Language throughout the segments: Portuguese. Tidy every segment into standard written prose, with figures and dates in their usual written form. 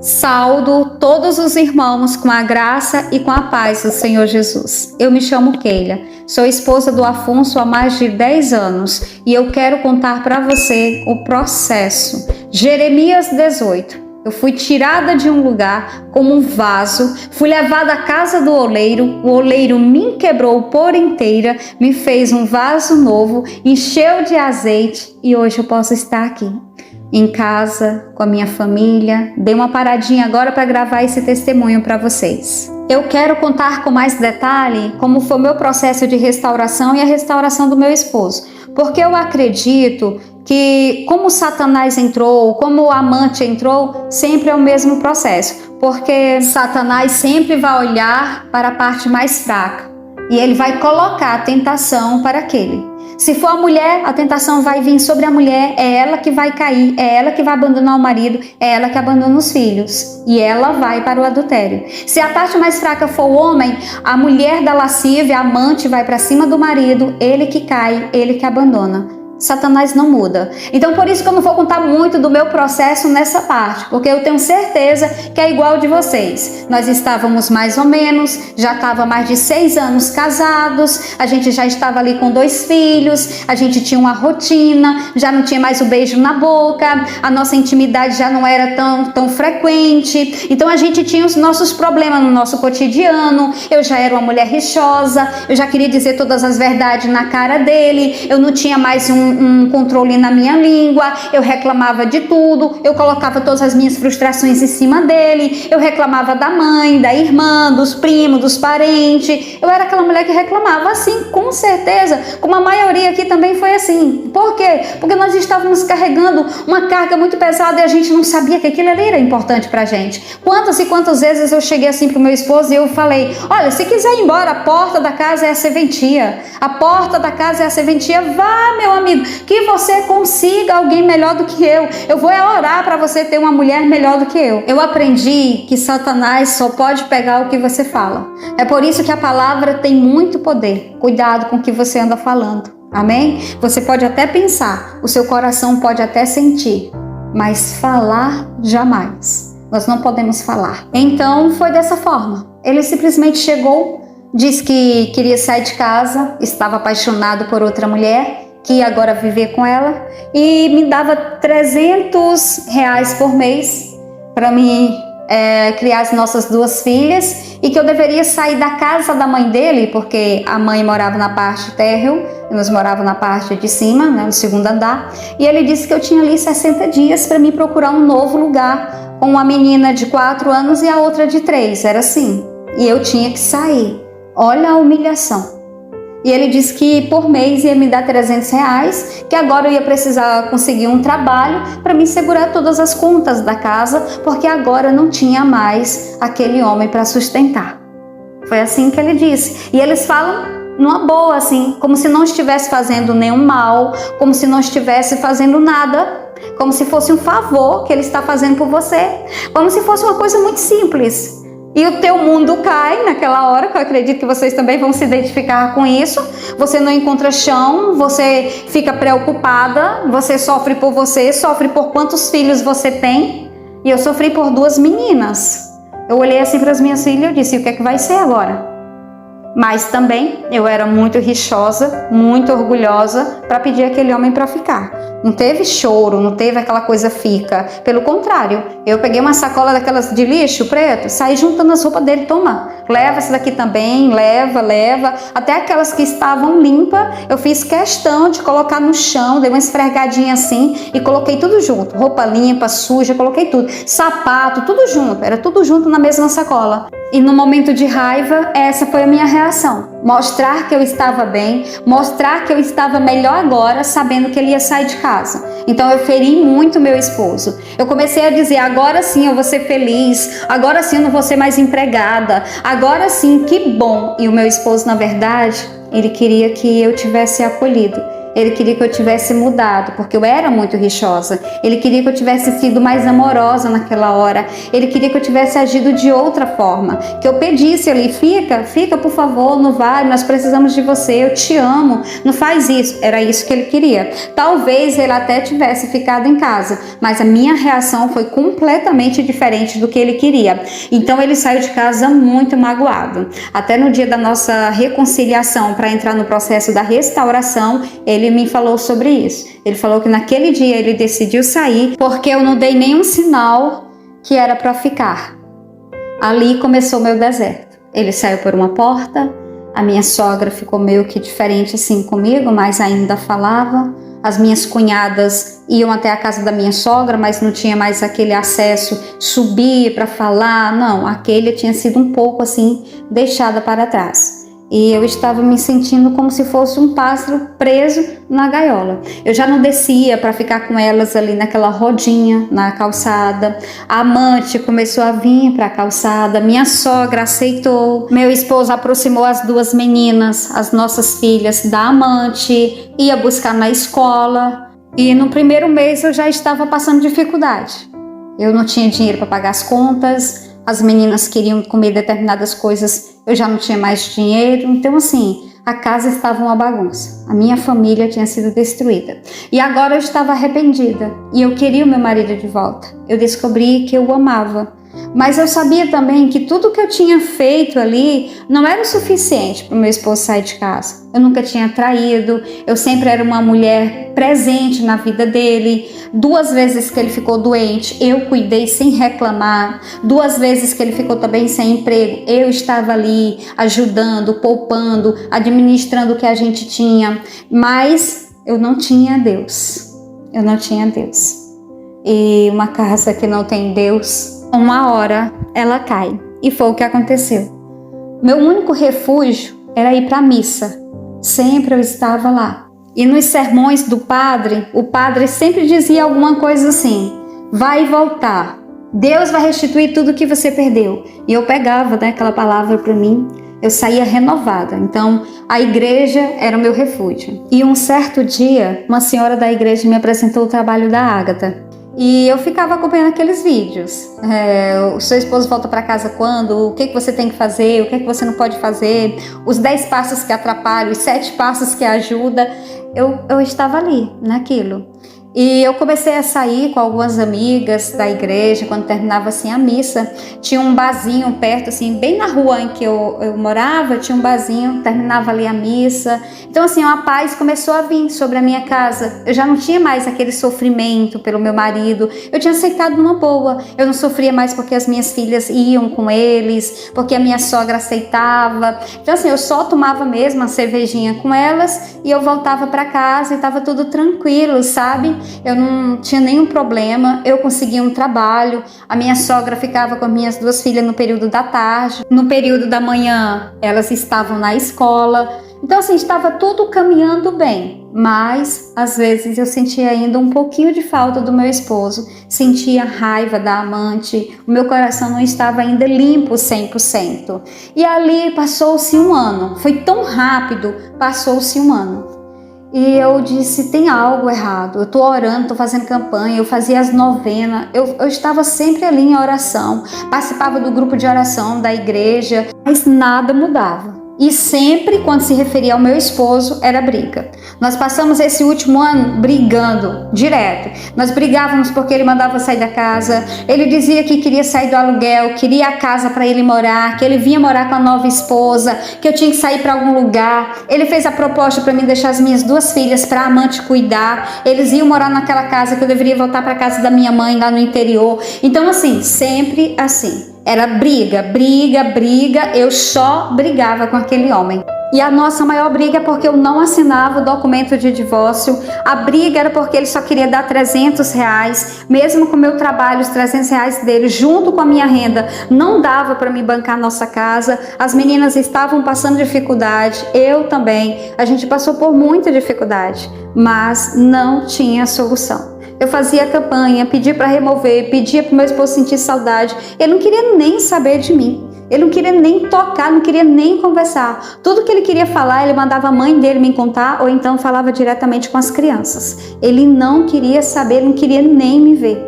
Saúdo todos os irmãos com a graça e com a paz do Senhor Jesus. Eu me chamo Keila, sou esposa do Afonso há mais de 10 anos e eu quero contar para você o processo. Jeremias 18. Eu fui tirada de um lugar como um vaso, fui levada à casa do oleiro, o oleiro me quebrou por inteira, me fez um vaso novo, encheu de azeite e hoje eu posso estar aqui. Em casa, com a minha família. Dei uma paradinha agora para gravar esse testemunho para vocês. Eu quero contar com mais detalhe como foi o meu processo de restauração e a restauração do meu esposo. Porque eu acredito que como Satanás entrou, como o amante entrou, sempre é o mesmo processo. Porque Satanás sempre vai olhar para a parte mais fraca e ele vai colocar a tentação para aquele. Se for a mulher, a tentação vai vir sobre a mulher, é ela que vai cair, é ela que vai abandonar o marido, é ela que abandona os filhos e ela vai para o adultério. Se a parte mais fraca for o homem, a mulher da lascívia, a amante, vai para cima do marido, ele que cai, ele que abandona. Satanás não muda. Então por isso que eu não vou contar muito do meu processo nessa parte, porque eu tenho certeza que é igual de vocês. Nós estávamos mais ou menos, já estava mais de 6 anos casados, a gente já estava ali com 2 filhos, a gente tinha uma rotina, já não tinha mais o beijo na boca, a nossa intimidade já não era tão frequente, então a gente tinha os nossos problemas no nosso cotidiano, eu já era uma mulher rixosa, eu já queria dizer todas as verdades na cara dele, eu não tinha mais um controle na minha língua, eu reclamava de tudo, eu colocava todas as minhas frustrações em cima dele, eu reclamava da mãe, da irmã, dos primos, dos parentes, eu era aquela mulher que reclamava, assim, com certeza, como a maioria aqui também foi assim. Por quê? Porque nós estávamos carregando uma carga muito pesada e a gente não sabia que aquilo ali era importante pra gente. Quantas e quantas vezes eu cheguei assim pro meu esposo e eu falei, olha, se quiser ir embora, a porta da casa é a serventia, a porta da casa é a serventia, vá, meu amigo, que você consiga alguém melhor do que eu vou orar para você ter uma mulher melhor do que eu. Eu aprendi que Satanás só pode pegar o que você fala. É por isso que a palavra tem muito poder. Cuidado com o que você anda falando. Amém? Você pode até pensar, o seu coração pode até sentir, mas falar jamais. Nós não podemos falar. Então foi dessa forma. Ele simplesmente chegou, disse que queria sair de casa, estava apaixonado por outra mulher, que ia agora viver com ela, e me dava R$300 por mês para mim criar as nossas 2 filhas, e que eu deveria sair da casa da mãe dele, porque a mãe morava na parte térreo e nós morávamos na parte de cima, né, no 2º andar, e ele disse que eu tinha ali 60 dias para mim procurar um novo lugar, com uma menina de 4 anos e a outra de 3, era assim, e eu tinha que sair. Olha a humilhação. E ele disse que por mês ia me dar R$300, que agora eu ia precisar conseguir um trabalho para me segurar todas as contas da casa, porque agora não tinha mais aquele homem para sustentar. Foi assim que ele disse. E eles falam numa boa, assim, como se não estivesse fazendo nenhum mal, como se não estivesse fazendo nada, como se fosse um favor que ele está fazendo por você, como se fosse uma coisa muito simples. E o teu mundo cai naquela hora, que eu acredito que vocês também vão se identificar com isso. Você não encontra chão, você fica preocupada, você sofre por você, sofre por quantos filhos você tem. E eu sofri por 2 meninas. Eu olhei assim para as minhas filhas e disse, o que é que vai ser agora? Mas também eu era muito rixosa, muito orgulhosa para pedir aquele homem para ficar. Não teve choro, não teve aquela coisa fica. Pelo contrário, eu peguei uma sacola daquelas de lixo preto, saí juntando as roupas dele, toma, leva essa daqui também, leva. Até aquelas que estavam limpas, eu fiz questão de colocar no chão, dei uma esfregadinha assim e coloquei tudo junto. Roupa limpa, suja, coloquei tudo. Sapato, tudo junto, era tudo junto na mesma sacola. E no momento de raiva, essa foi a minha reação. Mostrar que eu estava bem, mostrar que eu estava melhor agora, sabendo que ele ia sair de casa. Então eu feri muito meu esposo. Eu comecei a dizer, agora sim eu vou ser feliz, agora sim eu não vou ser mais empregada, agora sim, que bom. E o meu esposo, na verdade, ele queria que eu tivesse acolhido. Ele queria que eu tivesse mudado, porque eu era muito rixosa. Ele queria que eu tivesse sido mais amorosa naquela hora. Ele queria que eu tivesse agido de outra forma. Que eu pedisse ali, fica por favor, não vai, nós precisamos de você, eu te amo, não faz isso. Era isso que ele queria. Talvez ele até tivesse ficado em casa, mas a minha reação foi completamente diferente do que ele queria. Então ele saiu de casa muito magoado. Até no dia da nossa reconciliação, para entrar no processo da restauração, ele me falou sobre isso. Ele falou que naquele dia ele decidiu sair porque eu não dei nenhum sinal que era para ficar. Ali começou o meu deserto. Ele saiu por uma porta, a minha sogra ficou meio que diferente assim comigo, mas ainda falava. As minhas cunhadas iam até a casa da minha sogra, mas não tinha mais aquele acesso, subir para falar. Não, aquele tinha sido um pouco assim, deixada para trás. E eu estava me sentindo como se fosse um pássaro preso na gaiola. Eu já não descia para ficar com elas ali naquela rodinha, na calçada. A amante começou a vir para a calçada. Minha sogra aceitou. Meu esposo aproximou as duas meninas, as nossas filhas, da amante. Ia buscar na escola. E no primeiro mês eu já estava passando dificuldade. Eu não tinha dinheiro para pagar as contas. As meninas queriam comer determinadas coisas, eu já não tinha mais dinheiro. Então, assim, a casa estava uma bagunça. A minha família tinha sido destruída. E agora eu estava arrependida. E eu queria o meu marido de volta. Eu descobri que eu o amava. Mas eu sabia também que tudo que eu tinha feito ali não era o suficiente para o meu esposo sair de casa. Eu nunca tinha traído, eu sempre era uma mulher presente na vida dele. 2 vezes que ele ficou doente, eu cuidei sem reclamar. 2 vezes que ele ficou também sem emprego, eu estava ali ajudando, poupando, administrando o que a gente tinha. Mas eu não tinha Deus. Eu não tinha Deus. E uma casa que não tem Deus, uma hora ela cai. E foi o que aconteceu. Meu único refúgio era ir para a missa. Sempre eu estava lá. E nos sermões do padre, o padre sempre dizia alguma coisa assim: vai voltar. Deus vai restituir tudo que você perdeu. E eu pegava, né, aquela palavra para mim. Eu saía renovada. Então, a igreja era o meu refúgio. E um certo dia, uma senhora da igreja me apresentou o trabalho da Ágata. E eu ficava acompanhando aqueles vídeos. O seu esposo volta para casa quando? O que você tem que fazer? O que você não pode fazer? Os 10 passos que atrapalham, os 7 passos que ajudam. Eu estava ali, naquilo. E eu comecei a sair com algumas amigas da igreja. Quando terminava assim a missa, tinha um barzinho perto, assim, bem na rua em que eu morava, tinha um barzinho, terminava ali a missa. Então assim, uma paz começou a vir sobre a minha casa. Eu já não tinha mais aquele sofrimento pelo meu marido. Eu tinha aceitado numa boa. Eu não sofria mais porque as minhas filhas iam com eles, porque a minha sogra aceitava. Então assim, eu só tomava mesmo uma cervejinha com elas e eu voltava para casa e estava tudo tranquilo, sabe? Eu não tinha nenhum problema, eu conseguia um trabalho. A minha sogra ficava com as minhas 2 filhas no período da tarde. No período da manhã, elas estavam na escola. Então assim, estava tudo caminhando bem. Mas, às vezes, eu sentia ainda um pouquinho de falta do meu esposo. Sentia raiva da amante. O meu coração não estava ainda limpo 100%. E ali passou-se um ano. Foi tão rápido, passou-se um ano. E eu disse, tem algo errado. Eu estou orando, estou fazendo campanha, eu fazia as novenas. Eu estava sempre ali em oração. Participava do grupo de oração da igreja. Mas nada mudava. E sempre, quando se referia ao meu esposo, era briga. Nós passamos esse último ano brigando, direto. Nós brigávamos porque ele mandava sair da casa. Ele dizia que queria sair do aluguel, queria a casa para ele morar, que ele vinha morar com a nova esposa, que eu tinha que sair para algum lugar. Ele fez a proposta para mim deixar as minhas 2 filhas para a amante cuidar. Eles iam morar naquela casa que eu deveria voltar para a casa da minha mãe lá no interior. Então assim, sempre assim. Era briga, briga, briga, eu só brigava com aquele homem. E a nossa maior briga é porque eu não assinava o documento de divórcio. A briga era porque ele só queria dar R$300, mesmo com o meu trabalho, os R$300 dele, junto com a minha renda, não dava para me bancar nossa casa. As meninas estavam passando dificuldade, eu também. A gente passou por muita dificuldade, mas não tinha solução. Eu fazia campanha, pedia para remover, pedia para o meu esposo sentir saudade. Ele não queria nem saber de mim. Ele não queria nem tocar, não queria nem conversar. Tudo que ele queria falar, ele mandava a mãe dele me contar, ou então falava diretamente com as crianças. Ele não queria saber, não queria nem me ver.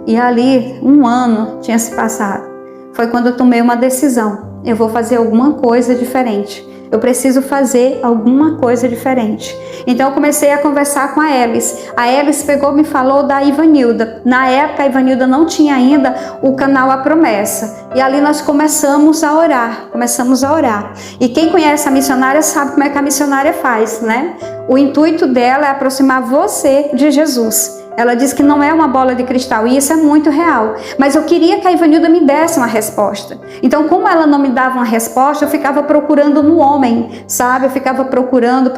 E ali, 1 ano tinha se passado. Foi quando eu tomei uma decisão. Eu vou fazer alguma coisa diferente. Eu preciso fazer alguma coisa diferente. Então eu comecei a conversar com a Elis. A Elis pegou e me falou da Ivanilda. Na época a Ivanilda não tinha ainda o canal A Promessa. E ali nós começamos a orar. E quem conhece a missionária sabe como é que a missionária faz, né? O intuito dela é aproximar você de Jesus. Ela diz que não é uma bola de cristal, e isso é muito real. Mas eu queria que a Ivanilda me desse uma resposta. Então, como ela não me dava uma resposta, eu ficava procurando no homem, sabe? Eu ficava procurando.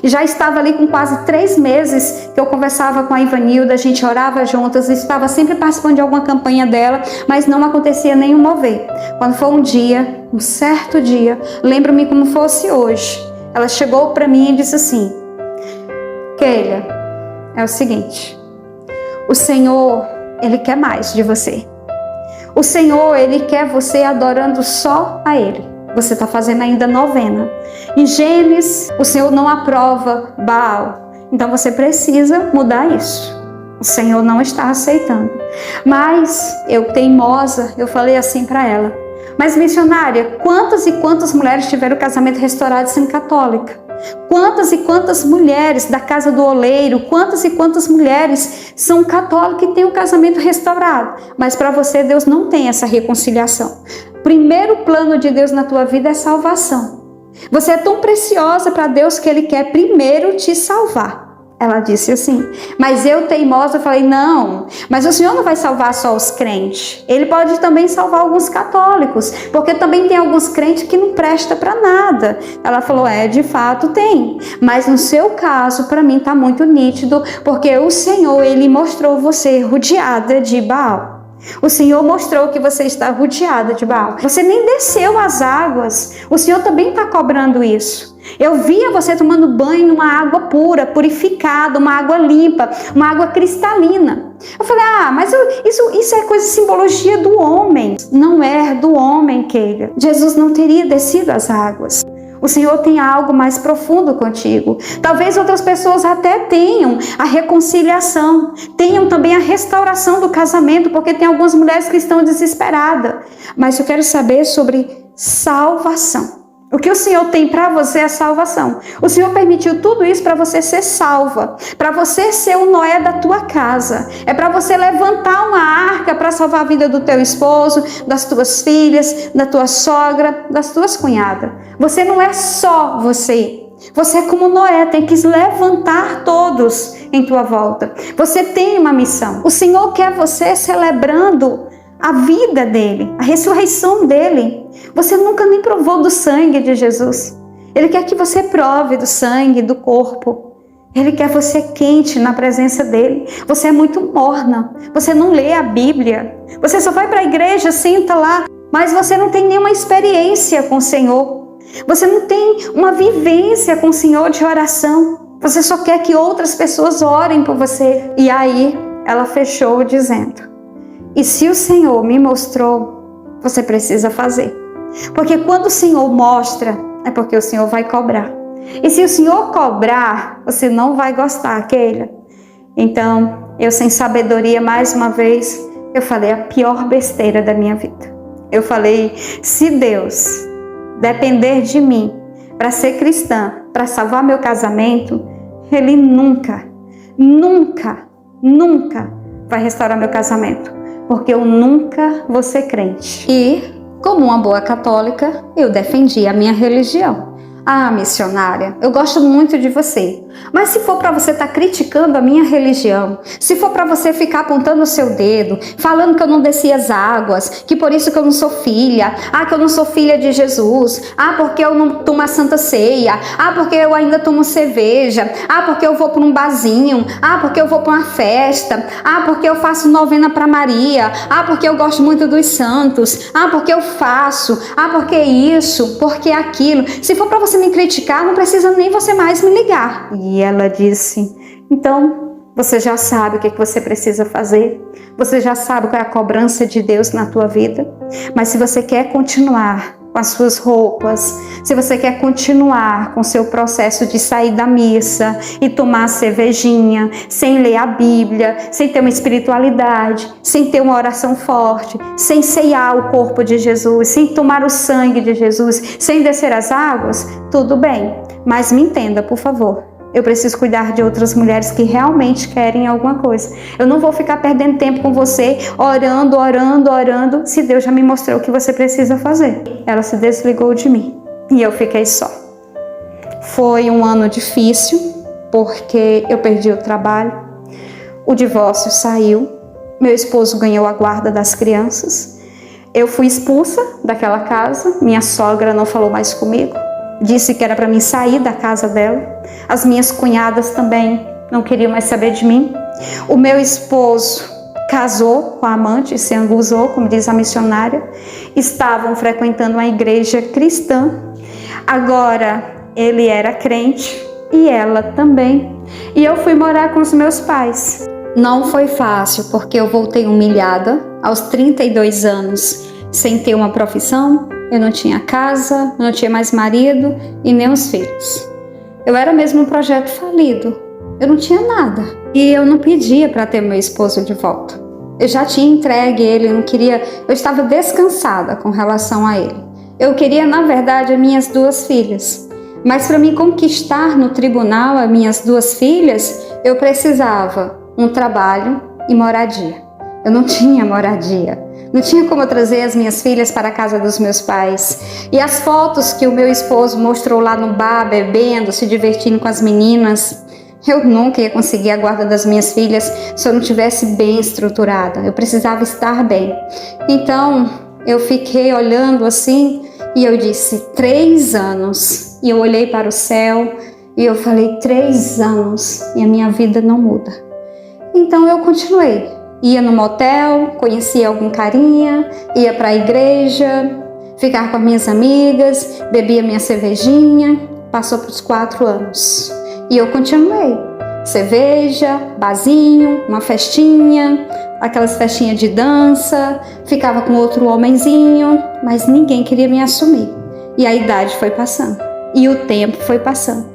E já estava ali com quase 3 meses que eu conversava com a Ivanilda, a gente orava juntas, estava sempre participando de alguma campanha dela, mas não acontecia nenhum mover. Quando foi um certo dia, lembro-me como fosse hoje, ela chegou para mim e disse assim: Keila, é o seguinte, o Senhor, Ele quer mais de você. O Senhor, Ele quer você adorando só a Ele. Você está fazendo ainda novena. Em Gênesis, o Senhor não aprova Baal. Então você precisa mudar isso. O Senhor não está aceitando. Mas eu, teimosa, eu falei assim para ela: mas missionária, quantas e quantas mulheres tiveram o casamento restaurado sendo católica? Quantas e quantas mulheres da casa do oleiro, quantas e quantas mulheres são católicas e têm o casamento restaurado? Mas para você, Deus não tem essa reconciliação. Primeiro plano de Deus na tua vida é salvação. Você é tão preciosa para Deus que Ele quer primeiro te salvar. Ela disse assim, mas eu, teimosa, falei: não, mas o Senhor não vai salvar só os crentes. Ele pode também salvar alguns católicos, porque também tem alguns crentes que não prestam para nada. Ela falou: de fato tem, mas no seu caso, para mim está muito nítido, porque o Senhor, Ele mostrou você rodeada de Baal. O Senhor mostrou que você está rodeada de Baal. Você nem desceu as águas. O Senhor também está cobrando isso. Eu via você tomando banho numa água pura, purificada, uma água limpa, uma água cristalina. Eu falei: mas isso é coisa de simbologia do homem. Não é do homem, Keila. Jesus não teria descido as águas. O Senhor tem algo mais profundo contigo. Talvez outras pessoas até tenham a reconciliação, tenham também a restauração do casamento, porque tem algumas mulheres que estão desesperadas. Mas eu quero saber sobre salvação. O que o Senhor tem para você é salvação. O Senhor permitiu tudo isso para você ser salva, para você ser o Noé da tua casa. É para você levantar uma arca para salvar a vida do teu esposo, das tuas filhas, da tua sogra, das tuas cunhadas. Você não é só você. Você é como Noé, tem que levantar todos em tua volta. Você tem uma missão. O Senhor quer você celebrando a vida dele, a ressurreição dele. Você nunca nem provou do sangue de Jesus. Ele quer que você prove do sangue, do corpo. Ele quer você quente na presença dele. Você é muito morna. Você não lê a Bíblia. Você só vai para a igreja, senta lá, mas você não tem nenhuma experiência com o Senhor. Você não tem uma vivência com o Senhor de oração. Você só quer que outras pessoas orem por você. E aí ela fechou dizendo: e se o Senhor me mostrou, você precisa fazer. Porque quando o Senhor mostra, é porque o Senhor vai cobrar. E se o Senhor cobrar, você não vai gostar, Keila. Então, eu sem sabedoria, mais uma vez, eu falei a pior besteira da minha vida. Eu falei: se Deus depender de mim para ser cristã, para salvar meu casamento, Ele nunca vai restaurar meu casamento. Porque eu nunca vou ser crente. E, como uma boa católica, eu defendi a minha religião. Missionária, eu gosto muito de você, mas se for para você estar criticando a minha religião, se for para você ficar apontando o seu dedo, falando que eu não desci as águas, que por isso que eu não sou filha, que eu não sou filha de Jesus, porque eu não tomo a Santa Ceia, porque eu ainda tomo cerveja, porque eu vou para um barzinho, porque eu vou para uma festa, porque eu faço novena para Maria, porque eu gosto muito dos santos, porque eu faço, porque isso, porque aquilo. Se for para você me criticar, não precisa nem você mais me ligar. E ela disse: então, Você já sabe o que você precisa fazer. Você já sabe qual é a cobrança de Deus na tua vida. Mas se você quer continuar com as suas roupas, se você quer continuar com o seu processo de sair da missa e tomar cervejinha, sem ler a Bíblia, sem ter uma espiritualidade, sem ter uma oração forte, sem ceiar o corpo de Jesus, sem tomar o sangue de Jesus, sem descer as águas, tudo bem. Mas me entenda, por favor. Eu preciso cuidar de outras mulheres que realmente querem alguma coisa. Eu não vou ficar perdendo tempo com você, orando, se Deus já me mostrou o que você precisa fazer. Ela se desligou de mim e eu fiquei só. Foi um ano difícil, porque eu perdi o trabalho, o divórcio saiu, meu esposo ganhou a guarda das crianças, eu fui expulsa daquela casa, minha sogra não falou mais comigo, disse que era para mim sair da casa dela. As minhas cunhadas também não queriam mais saber de mim. O meu esposo casou com a amante, se angusou, como diz a missionária. Estavam frequentando uma igreja cristã. Agora ele era crente e ela também. E eu fui morar com os meus pais. Não foi fácil, porque eu voltei humilhada aos 32 anos, sem ter uma profissão. Eu não tinha casa, não tinha mais marido e nem os filhos. Eu era mesmo um projeto falido. Eu não tinha nada. E eu não pedia para ter meu esposo de volta. Eu já tinha entregue ele, eu estava descansada com relação a ele. Eu queria, na verdade, as minhas 2 filhas. Mas para me conquistar no tribunal as minhas 2 filhas, eu precisava um trabalho e moradia. Eu não tinha moradia. Não tinha como eu trazer as minhas filhas para a casa dos meus pais. E as fotos que o meu esposo mostrou lá no bar, bebendo, se divertindo com as meninas, eu nunca ia conseguir a guarda das minhas filhas se eu não estivesse bem estruturada. Eu precisava estar bem. Então, eu fiquei olhando assim e eu disse, 3 anos. E eu olhei para o céu e eu falei, 3 anos e a minha vida não muda. Então, eu continuei. Ia no motel, conhecia algum carinha, ia para a igreja, ficar com as minhas amigas, bebia minha cervejinha. Passou para os 4 anos. E eu continuei. Cerveja, barzinho, uma festinha, aquelas festinhas de dança, ficava com outro homenzinho, mas ninguém queria me assumir. E a idade foi passando. E o tempo foi passando.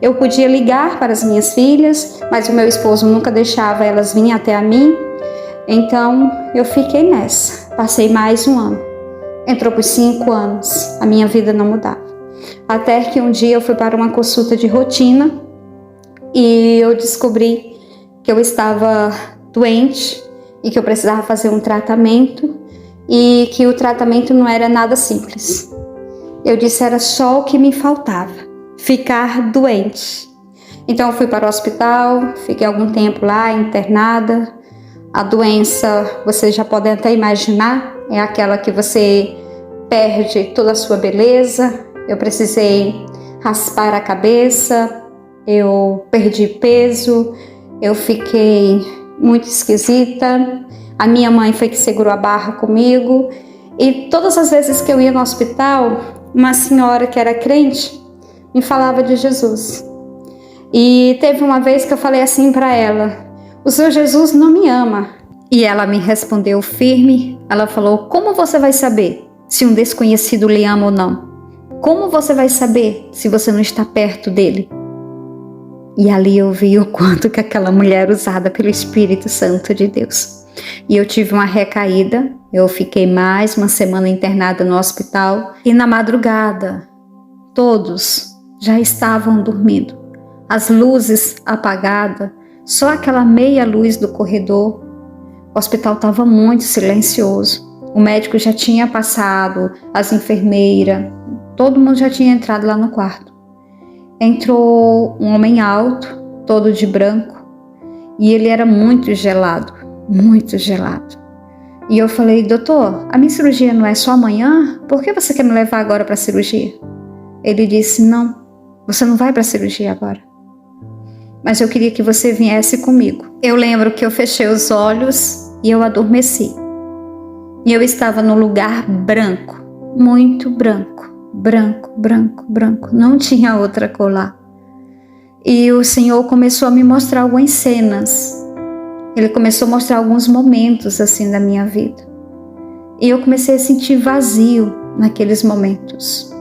Eu podia ligar para as minhas filhas, mas o meu esposo nunca deixava elas virem até a mim. Então, eu fiquei nessa. Passei mais um ano. Entrou por 5 anos. A minha vida não mudava. Até que um dia eu fui para uma consulta de rotina e eu descobri que eu estava doente e que eu precisava fazer um tratamento e que o tratamento não era nada simples. Eu disse, era só o que me faltava, ficar doente. Então, eu fui para o hospital, fiquei algum tempo lá, internada. A doença, vocês já podem até imaginar, é aquela que você perde toda a sua beleza. Eu precisei raspar a cabeça, eu perdi peso, eu fiquei muito esquisita. A minha mãe foi que segurou a barra comigo. E todas as vezes que eu ia no hospital, uma senhora que era crente me falava de Jesus. E teve uma vez que eu falei assim para ela, o seu Jesus não me ama. E ela me respondeu firme, ela falou, como você vai saber se um desconhecido lhe ama ou não? Como você vai saber se você não está perto dele? E ali eu vi o quanto que aquela mulher era usada pelo Espírito Santo de Deus. E eu tive uma recaída, eu fiquei mais uma semana internada no hospital. E na madrugada, todos já estavam dormindo. As luzes apagadas, só aquela meia luz do corredor. O hospital estava muito silencioso. O médico já tinha passado, as enfermeiras, todo mundo já tinha entrado lá no quarto. Entrou um homem alto, todo de branco, e ele era muito gelado, muito gelado. E eu falei, doutor, a minha cirurgia não é só amanhã? Por que você quer me levar agora para a cirurgia? Ele disse, não, você não vai para a cirurgia agora. Mas eu queria que você viesse comigo. Eu lembro que eu fechei os olhos e eu adormeci. E eu estava num lugar branco, muito branco, branco, branco, branco. Não tinha outra cor lá. E o Senhor começou a me mostrar algumas cenas. Ele começou a mostrar alguns momentos assim da minha vida. E eu comecei a sentir vazio naqueles momentos.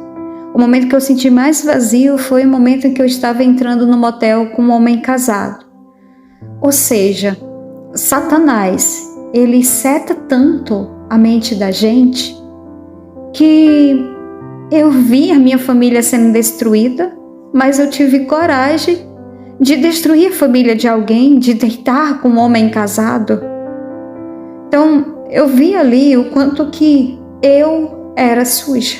O momento que eu senti mais vazio foi o momento em que eu estava entrando no motel com um homem casado. Ou seja, Satanás, ele seta tanto a mente da gente que eu vi a minha família sendo destruída, mas eu tive coragem de destruir a família de alguém, de deitar com um homem casado. Então, eu vi ali o quanto que eu era suja.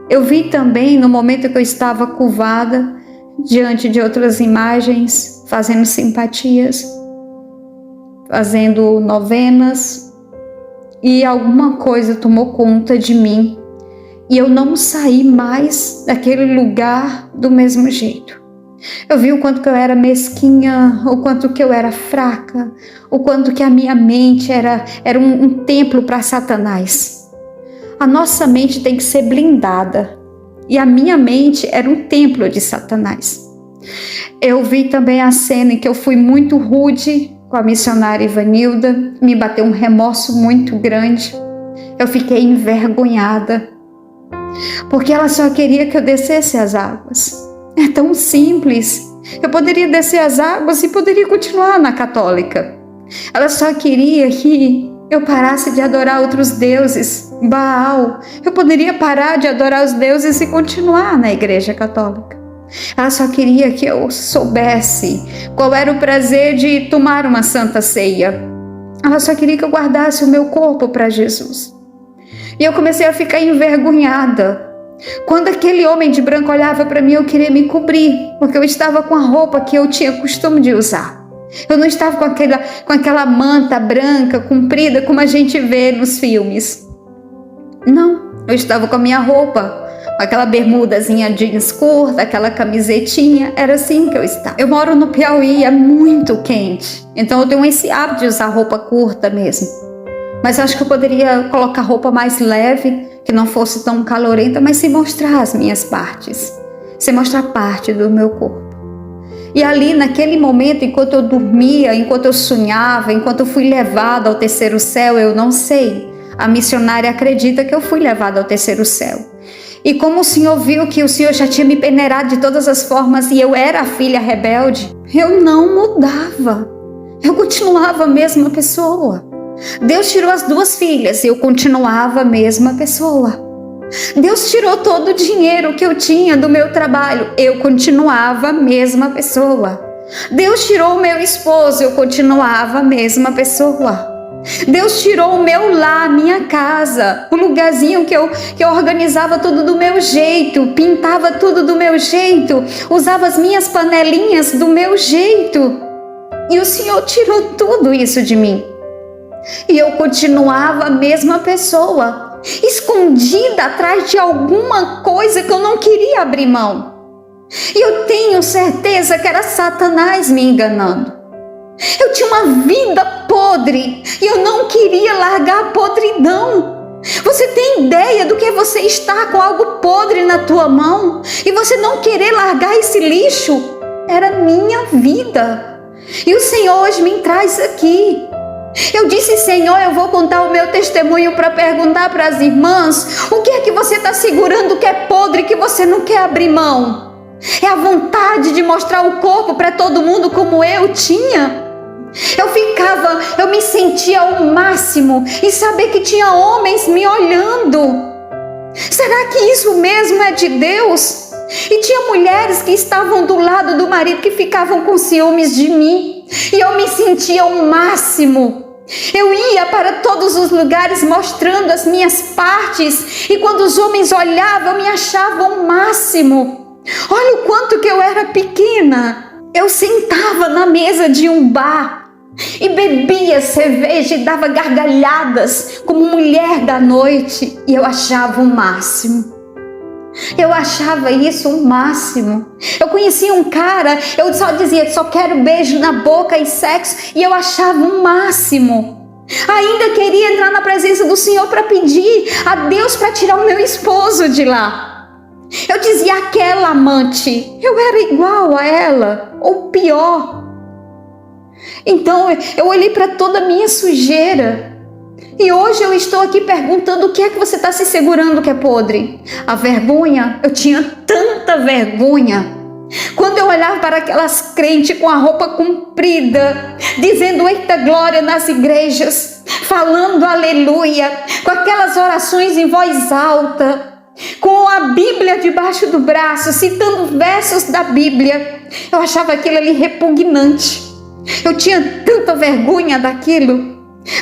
Eu vi também no momento que eu estava curvada diante de outras imagens, fazendo simpatias, fazendo novenas, e alguma coisa tomou conta de mim e eu não saí mais daquele lugar do mesmo jeito. Eu vi o quanto que eu era mesquinha, o quanto que eu era fraca, o quanto que a minha mente era um templo para Satanás. A nossa mente tem que ser blindada. E a minha mente era um templo de Satanás. Eu vi também a cena em que eu fui muito rude com a missionária Ivanilda. Me bateu um remorso muito grande. Eu fiquei envergonhada. Porque ela só queria que eu descesse as águas. É tão simples. Eu poderia descer as águas e poderia continuar na católica. Ela só queria que eu parasse de adorar outros deuses, Baal. Eu poderia parar de adorar os deuses e continuar na igreja católica. Ela só queria que eu soubesse qual era o prazer de tomar uma santa ceia. Ela só queria que eu guardasse o meu corpo para Jesus. E eu comecei a ficar envergonhada. Quando aquele homem de branco olhava para mim, eu queria me cobrir, porque eu estava com a roupa que eu tinha costume de usar. Eu não estava com aquela manta branca, comprida, como a gente vê nos filmes. Não, eu estava com a minha roupa, aquela bermudazinha jeans curta, aquela camisetinha, era assim que eu estava. Eu moro no Piauí, é muito quente, então eu tenho esse hábito de usar roupa curta mesmo. Mas acho que eu poderia colocar roupa mais leve, que não fosse tão calorenta, mas sem mostrar as minhas partes, sem mostrar parte do meu corpo. E ali naquele momento, enquanto eu dormia, enquanto eu sonhava, enquanto eu fui levada ao terceiro céu, eu não sei. A missionária acredita que eu fui levada ao terceiro céu. E como o Senhor viu que o Senhor já tinha me peneirado de todas as formas e eu era a filha rebelde, eu não mudava. Eu continuava a mesma pessoa. Deus tirou as 2 filhas e eu continuava a mesma pessoa. Deus tirou todo o dinheiro que eu tinha do meu trabalho, eu continuava a mesma pessoa. Deus tirou o meu esposo, eu continuava a mesma pessoa. Deus tirou o meu lar, minha casa, o lugarzinho que eu organizava tudo do meu jeito, pintava tudo do meu jeito, usava as minhas panelinhas do meu jeito. E o Senhor tirou tudo isso de mim. E eu continuava a mesma pessoa, escondida atrás de alguma coisa que eu não queria abrir mão. E eu tenho certeza que era Satanás me enganando. Eu tinha uma vida podre e eu não queria largar a podridão. Você tem ideia do que é você estar com algo podre na tua mão e você não querer largar esse lixo? Era minha vida. E o Senhor hoje me traz aqui. Eu disse, Senhor, eu vou contar o meu testemunho para perguntar para as irmãs o que é que você está segurando que é podre, que você não quer abrir mão. É a vontade de mostrar o corpo para todo mundo como eu tinha. Eu me sentia ao máximo e saber que tinha homens me olhando. Será que isso mesmo é de Deus? E tinha mulheres que estavam do lado do marido que ficavam com ciúmes de mim. E eu me sentia ao máximo. Eu ia para todos os lugares mostrando as minhas partes. E quando os homens olhavam, eu me achava ao máximo. Olha o quanto que eu era pequena. Eu sentava na mesa de um bar e bebia cerveja e dava gargalhadas como mulher da noite. E eu achava o máximo. Eu achava isso o máximo. Eu conhecia um cara, eu só dizia, só quero beijo na boca e sexo, e eu achava o máximo. Ainda queria entrar na presença do Senhor para pedir a Deus para tirar o meu esposo de lá. Eu dizia, aquela amante, eu era igual a ela, ou pior. Então eu olhei para toda a minha sujeira. E hoje eu estou aqui perguntando: o que é que você está se segurando que é podre? A vergonha? Eu tinha tanta vergonha. Quando eu olhava para aquelas crentes com a roupa comprida, dizendo eita glória nas igrejas, falando aleluia, com aquelas orações em voz alta, com a Bíblia debaixo do braço, citando versos da Bíblia, eu achava aquilo ali repugnante. Eu tinha tanta vergonha daquilo.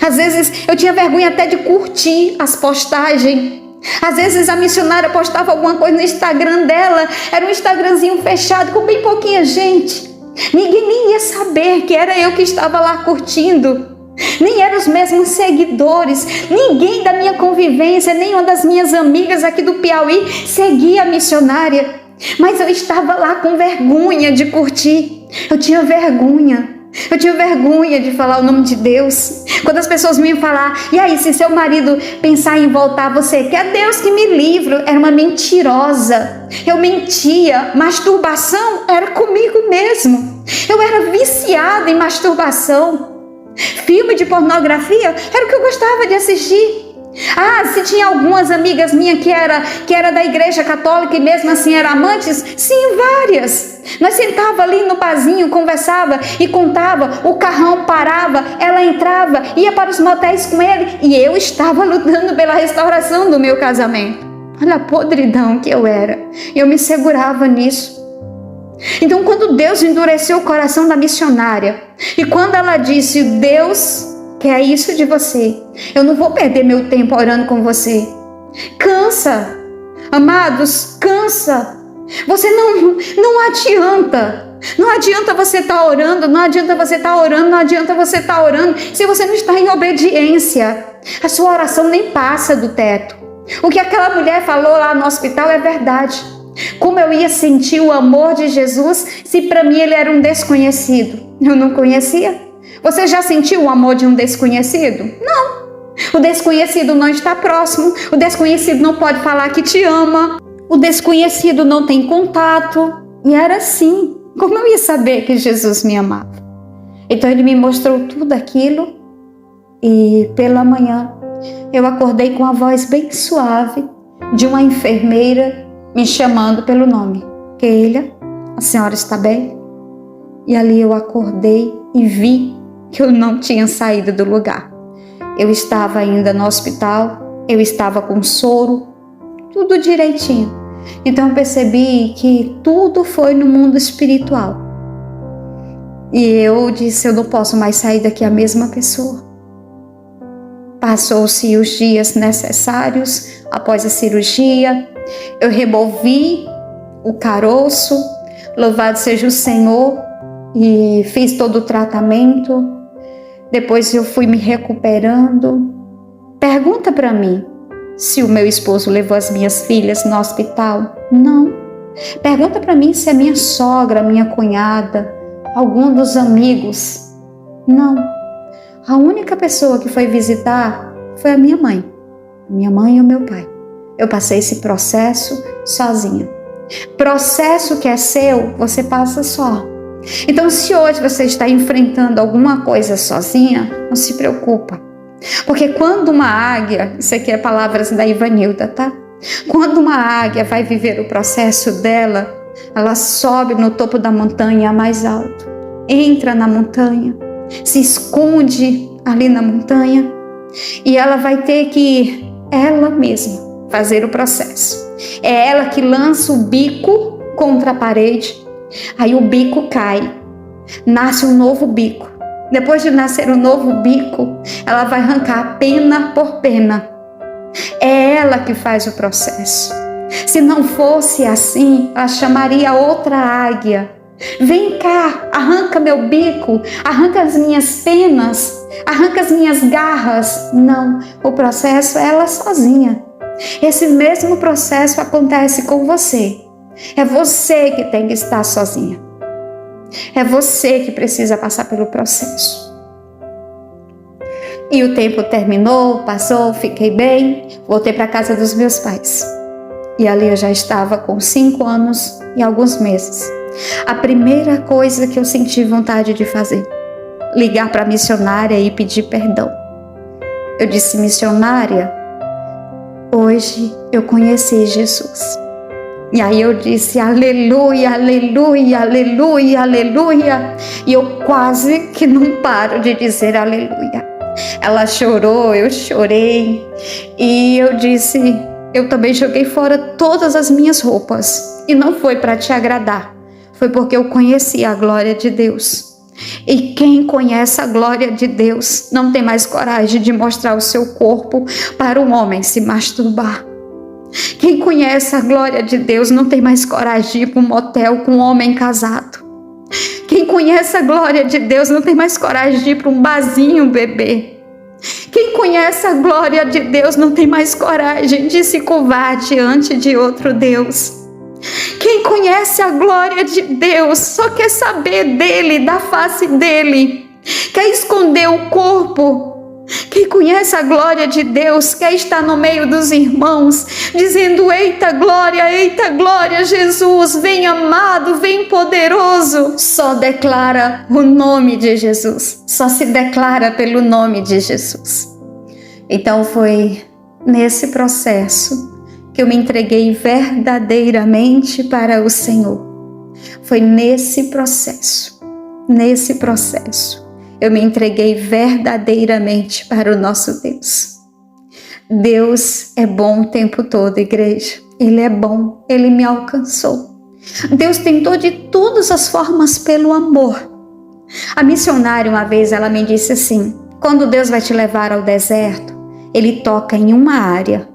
Às vezes eu tinha vergonha até de curtir as postagens. Às vezes a missionária postava alguma coisa no Instagram dela, era um Instagramzinho fechado com bem pouquinha gente. Ninguém nem ia saber que era eu que estava lá curtindo. Nem eram os mesmos seguidores. Ninguém da minha convivência, nenhuma das minhas amigas aqui do Piauí seguia a missionária. Mas eu estava lá com vergonha de curtir. Eu tinha vergonha. Eu tinha vergonha de falar o nome de Deus. Quando as pessoas me iam falar: e aí, se seu marido pensar em voltar, você quer? Deus que me livre. Era uma mentirosa. Eu mentia. Masturbação era comigo mesmo. Eu era viciada em masturbação. Filme de pornografia era o que eu gostava de assistir. Se tinha algumas amigas minhas que era da igreja católica e mesmo assim eram amantes, sim, várias. Nós sentava ali no barzinho, conversava e contava, o carrão parava, ela entrava, ia para os motéis com ele e eu estava lutando pela restauração do meu casamento. Olha a podridão que eu era. Eu me segurava nisso. Então, quando Deus endureceu o coração da missionária e quando ela disse: Deus quer isso de você, eu não vou perder meu tempo orando com você. Cansa, amados, cansa. Você não adianta. Não adianta você estar orando, não adianta você estar orando, não adianta você estar orando se você não está em obediência. A sua oração nem passa do teto. O que aquela mulher falou lá no hospital é verdade. Como eu ia sentir o amor de Jesus se para mim ele era um desconhecido? Eu não conhecia. Você já sentiu o amor de um desconhecido? Não. O desconhecido não está próximo. O desconhecido não pode falar que te ama. O desconhecido não tem contato. E era assim. Como eu ia saber que Jesus me amava? Então ele me mostrou tudo aquilo. E pela manhã eu acordei com a voz bem suave de uma enfermeira me chamando pelo nome. Keila, a senhora está bem? E ali eu acordei e vi que eu não tinha saído do lugar. Eu estava ainda no hospital, eu estava com soro, tudo direitinho. Então eu percebi que tudo foi no mundo espiritual. E eu disse: eu não posso mais sair daqui a mesma pessoa. Passou-se os dias necessários após a cirurgia. Eu removi o caroço, louvado seja o Senhor, e fiz todo o tratamento. Depois eu fui me recuperando. Pergunta para mim se o meu esposo levou as minhas filhas no hospital. Não. Pergunta para mim se a minha sogra, a minha cunhada, algum dos amigos. Não. A única pessoa que foi visitar foi a minha mãe. Minha mãe e o meu pai. Eu passei esse processo sozinha. Processo que é seu, você passa só. Então, se hoje você está enfrentando alguma coisa sozinha, não se preocupa. Porque quando uma águia, isso aqui é palavras da Ivanilda, tá? Quando uma águia vai viver o processo dela, ela sobe no topo da montanha mais alto, entra na montanha, se esconde ali na montanha e ela vai ter que, ela mesma, fazer o processo. É ela que lança o bico contra a parede, aí o bico cai, nasce um novo bico. Depois de nascer um novo bico, ela vai arrancar pena por pena. É ela que faz o processo. Se não fosse assim, ela chamaria outra águia. Vem cá, arranca meu bico, arranca as minhas penas, arranca as minhas garras. Não, o processo é ela sozinha. Esse mesmo processo acontece com você. É você que tem que estar sozinha. É você que precisa passar pelo processo. E o tempo terminou, passou, fiquei bem, voltei para a casa dos meus pais. E ali eu já estava com 5 anos e alguns meses. A primeira coisa que eu senti vontade de fazer, ligar para a missionária e pedir perdão. Eu disse: missionária, hoje eu conheci Jesus. E aí eu disse: aleluia, aleluia, aleluia, aleluia. E eu quase que não paro de dizer aleluia. Ela chorou, eu chorei. E eu disse: eu também joguei fora todas as minhas roupas. E não foi para te agradar, foi porque eu conheci a glória de Deus. E quem conhece a glória de Deus não tem mais coragem de mostrar o seu corpo para um homem se masturbar. Quem conhece a glória de Deus não tem mais coragem de ir para um motel com um homem casado. Quem conhece a glória de Deus não tem mais coragem de ir para um barzinho beber. Quem conhece a glória de Deus não tem mais coragem de se curvar diante de outro Deus. Quem conhece a glória de Deus só quer saber dele, da face dele, quer esconder o corpo. Quem conhece a glória de Deus quer estar no meio dos irmãos, dizendo: eita glória, Jesus, vem amado, vem poderoso. Só declara o nome de Jesus, só se declara pelo nome de Jesus. Então foi nesse processo que eu me entreguei verdadeiramente para o Senhor. Foi nesse processo, eu me entreguei verdadeiramente para o nosso Deus. Deus é bom o tempo todo, igreja. Ele é bom, Ele me alcançou. Deus tentou de todas as formas pelo amor. A missionária, uma vez, ela me disse assim: quando Deus vai te levar ao deserto, Ele toca em uma área.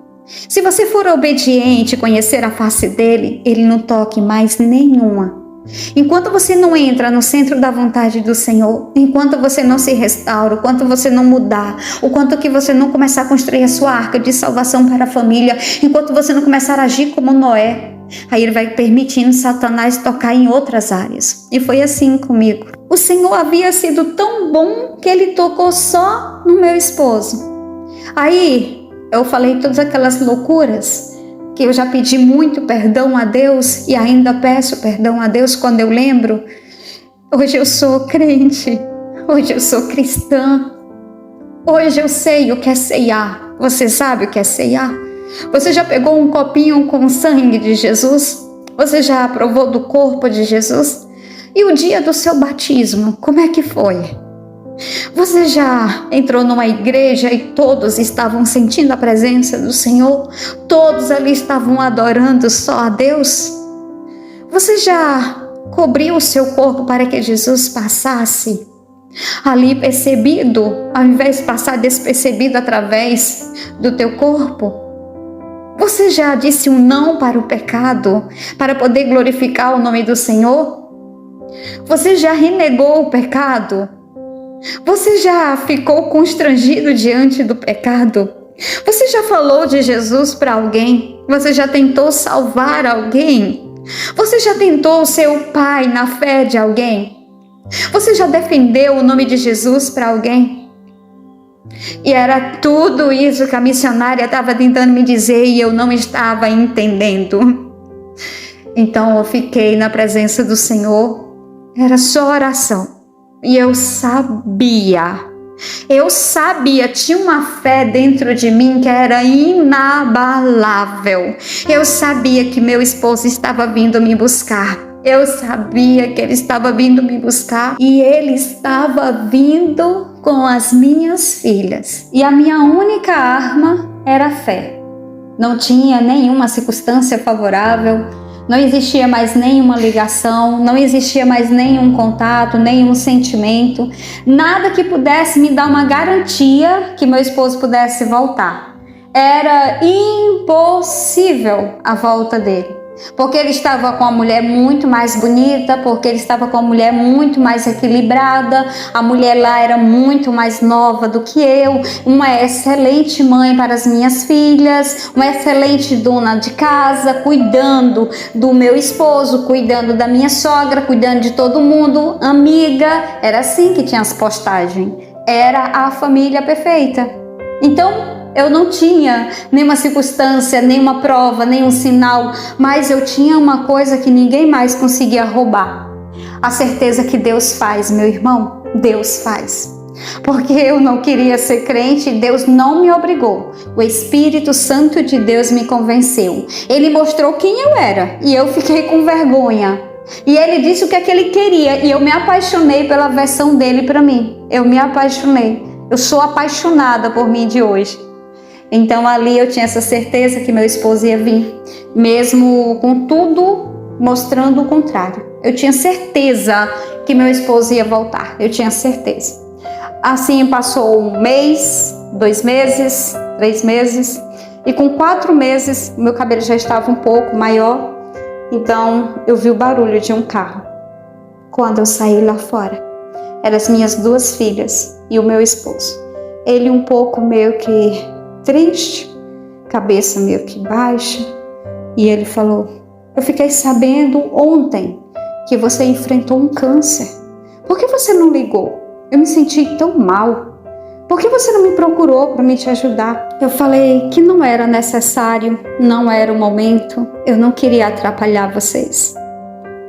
Se você for obediente e conhecer a face dele, Ele não toca em mais nenhuma. Enquanto você não entra no centro da vontade do Senhor, enquanto você não se restaura, enquanto você não mudar, o quanto que você não começar a construir a sua arca de salvação para a família, enquanto você não começar a agir como Noé, aí Ele vai permitindo Satanás tocar em outras áreas. E foi assim comigo. O Senhor havia sido tão bom que Ele tocou só no meu esposo. Aí eu falei todas aquelas loucuras que eu já pedi muito perdão a Deus e ainda peço perdão a Deus quando eu lembro. Hoje eu sou crente, hoje eu sou cristã, hoje eu sei o que é ceiar. Você sabe o que é ceiar? Você já pegou um copinho com o sangue de Jesus? Você já provou do corpo de Jesus? E o dia do seu batismo, como é que foi? Você já entrou numa igreja e todos estavam sentindo a presença do Senhor? Todos ali estavam adorando só a Deus? Você já cobriu o seu corpo para que Jesus passasse ali percebido, ao invés de passar despercebido através do teu corpo? Você já disse um não para o pecado, para poder glorificar o nome do Senhor? Você já renegou o pecado? Você já ficou constrangido diante do pecado? Você já falou de Jesus para alguém? Você já tentou salvar alguém? Você já tentou ser o pai na fé de alguém? Você já defendeu o nome de Jesus para alguém? E era tudo isso que a missionária estava tentando me dizer e eu não estava entendendo. Então eu fiquei na presença do Senhor, era só oração. E eu sabia, tinha uma fé dentro de mim que era inabalável. Eu sabia que meu esposo estava vindo me buscar. Eu sabia que ele estava vindo me buscar e ele estava vindo com as minhas filhas. E a minha única arma era a fé. Não tinha nenhuma circunstância favorável. Não existia mais nenhuma ligação, não existia mais nenhum contato, nenhum sentimento, nada que pudesse me dar uma garantia que meu esposo pudesse voltar. Era impossível a volta dele, porque ele estava com a mulher muito mais bonita, porque ele estava com a mulher muito mais equilibrada, a mulher lá era muito mais nova do que eu, uma excelente mãe para as minhas filhas, uma excelente dona de casa, cuidando do meu esposo, cuidando da minha sogra, cuidando de todo mundo, amiga. Era assim que tinha as postagens, era a família perfeita. Então Eu não tinha nenhuma circunstância, nenhuma prova, nenhum sinal, mas eu tinha uma coisa que ninguém mais conseguia roubar. A certeza que Deus faz, meu irmão, Deus faz. Porque eu não queria ser crente, Deus não me obrigou. O Espírito Santo de Deus me convenceu. Ele mostrou quem eu era e eu fiquei com vergonha. E ele disse o que é que ele queria e eu me apaixonei pela versão dele para mim. Eu me apaixonei. Eu sou apaixonada por mim de hoje. Então ali eu tinha essa certeza que meu esposo ia vir, mesmo com tudo mostrando o contrário. Eu tinha certeza que meu esposo ia voltar. Eu tinha certeza. Assim passou 1 mês, 2 meses, 3 meses. E com 4 meses, meu cabelo já estava um pouco maior. Então eu vi o barulho de um carro. Quando eu saí lá fora, eram as minhas 2 filhas e o meu esposo. Ele um pouco meio que triste, cabeça meio que baixa. E ele falou: eu fiquei sabendo ontem que você enfrentou um câncer. Por que você não ligou? Eu me senti tão mal. Por que você não me procurou para me te ajudar? Eu falei que não era necessário, não era o momento. Eu não queria atrapalhar vocês.